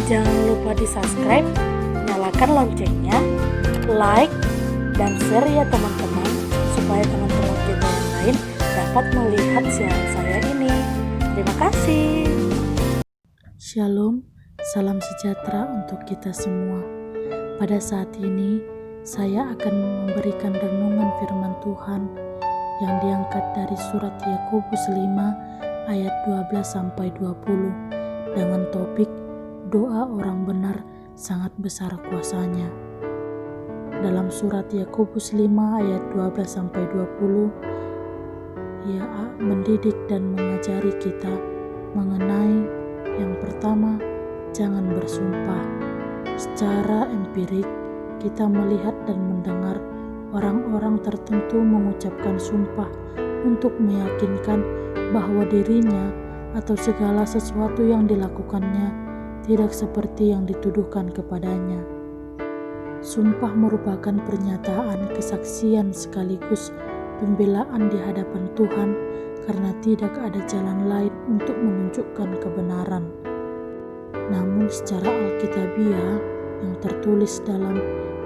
Jangan lupa di-subscribe, nyalakan loncengnya, like, dan share ya teman-teman, supaya teman-teman kita yang lain dapat melihat siaran saya ini. Terima kasih. Shalom, salam sejahtera untuk kita semua. Pada saat ini, saya akan memberikan renungan firman Tuhan yang diangkat dari surat Yakobus 5 ayat 12-20 dengan topik doa orang benar sangat besar kuasanya. Dalam surat Yakobus 5 ayat 12-20, ia mendidik dan mengajari kita mengenai yang pertama, jangan bersumpah. Secara empirik, kita melihat dan mendengar orang-orang tertentu mengucapkan sumpah untuk meyakinkan bahwa dirinya atau segala sesuatu yang dilakukannya tidak seperti yang dituduhkan kepadanya. Sumpah merupakan pernyataan kesaksian sekaligus pembelaan di hadapan Tuhan karena tidak ada jalan lain untuk menunjukkan kebenaran. Namun secara alkitabiah yang tertulis dalam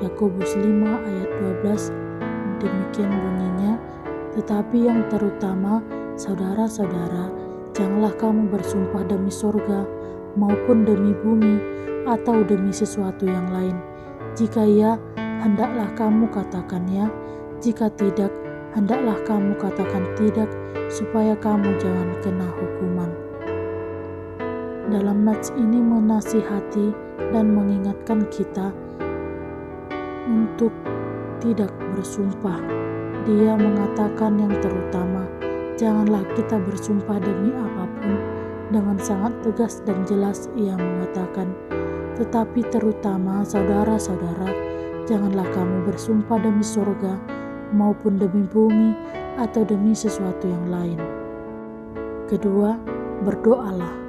Yakobus 5 ayat 12 demikian bunyinya, tetapi yang terutama saudara-saudara, janganlah kamu bersumpah demi sorga maupun demi bumi atau demi sesuatu yang lain. Jika ya, hendaklah kamu katakan ya, jika tidak, hendaklah kamu katakan tidak, supaya kamu jangan kena hukuman. Dalam nats ini menasihati dan mengingatkan kita untuk tidak bersumpah. Dia mengatakan yang terutama, janganlah kita bersumpah demi apapun. Dengan sangat tegas dan jelas ia mengatakan, tetapi terutama saudara-saudara, janganlah kamu bersumpah demi surga maupun demi bumi atau demi sesuatu yang lain. Kedua, berdoalah.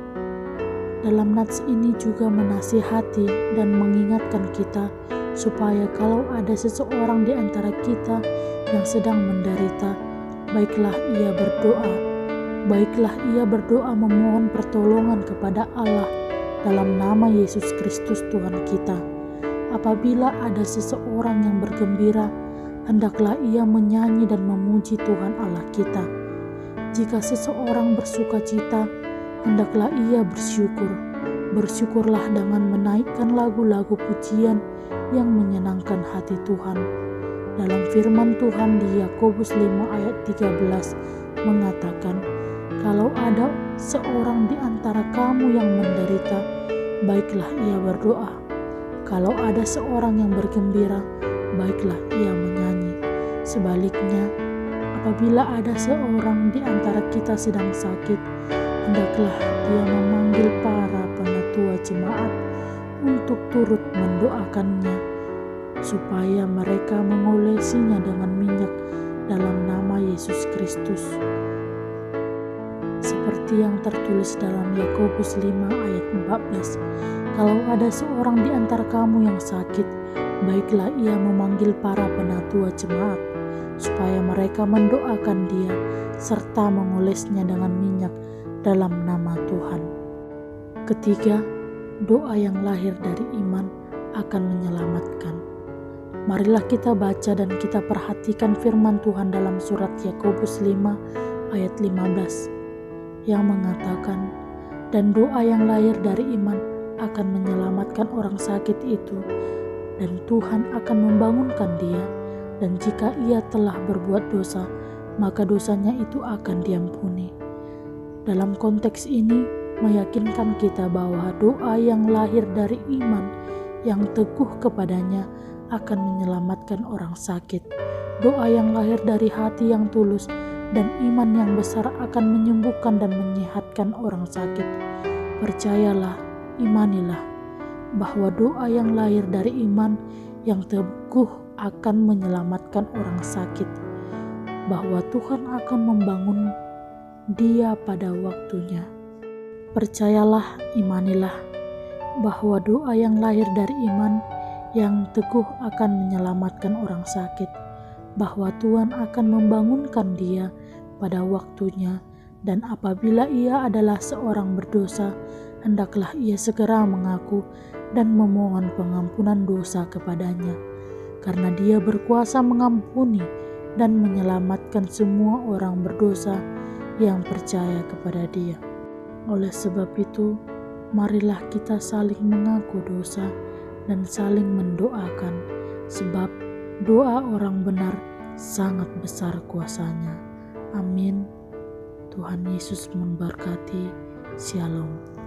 Dalam nats ini juga menasihati dan mengingatkan kita supaya kalau ada seseorang di antara kita yang sedang menderita, baiklah ia berdoa memohon pertolongan kepada Allah dalam nama Yesus Kristus Tuhan kita. Apabila ada seseorang yang bergembira, hendaklah ia menyanyi dan memuji Tuhan Allah kita. Jika seseorang bersukacita, hendaklah ia bersyukur. Bersyukurlah dengan menaikkan lagu-lagu pujian yang menyenangkan hati Tuhan. Dalam firman Tuhan di Yakobus 5 ayat 13 mengatakan, kalau ada seorang di antara kamu yang menderita, baiklah ia berdoa. Kalau ada seorang yang bergembira, baiklah ia menyanyi. Sebaliknya, apabila ada seorang di antara kita sedang sakit, hendaklah dia memanggil para penatua jemaat untuk turut mendoakannya, supaya mereka mengolesinya dengan minyak dalam nama Yesus Kristus. Seperti yang tertulis dalam Yakobus 5 ayat 14, kalau ada seorang di antara kamu yang sakit, baiklah ia memanggil para penatua jemaat, supaya mereka mendoakan dia, serta mengolesnya dengan minyak dalam nama Tuhan. Ketiga, doa yang lahir dari iman akan menyelamatkan. Marilah kita baca dan kita perhatikan firman Tuhan dalam surat Yakobus 5 ayat 15 yang mengatakan, dan doa yang lahir dari iman akan menyelamatkan orang sakit itu, dan Tuhan akan membangunkan dia, dan jika ia telah berbuat dosa, maka dosanya itu akan diampuni. Dalam konteks ini, meyakinkan kita bahwa doa yang lahir dari iman yang teguh kepadanya akan menyelamatkan orang sakit. Doa yang lahir dari hati yang tulus dan iman yang besar akan menyembuhkan dan menyehatkan orang sakit. Percayalah, imanilah, bahwa doa yang lahir dari iman yang teguh akan menyelamatkan orang sakit, bahwa Tuhan akan membangun dia pada waktunya. Percayalah, imanilah, bahwa doa yang lahir dari iman yang teguh akan menyelamatkan orang sakit, bahwa Tuhan akan membangunkan dia pada waktunya, dan apabila ia adalah seorang berdosa, hendaklah ia segera mengaku dan memohon pengampunan dosa kepadanya, karena Dia berkuasa mengampuni dan menyelamatkan semua orang berdosa yang percaya kepada Dia. Oleh sebab itu, marilah kita saling mengaku dosa dan saling mendoakan, sebab doa orang benar sangat besar kuasanya. Amin. Tuhan Yesus memberkati. Shalom.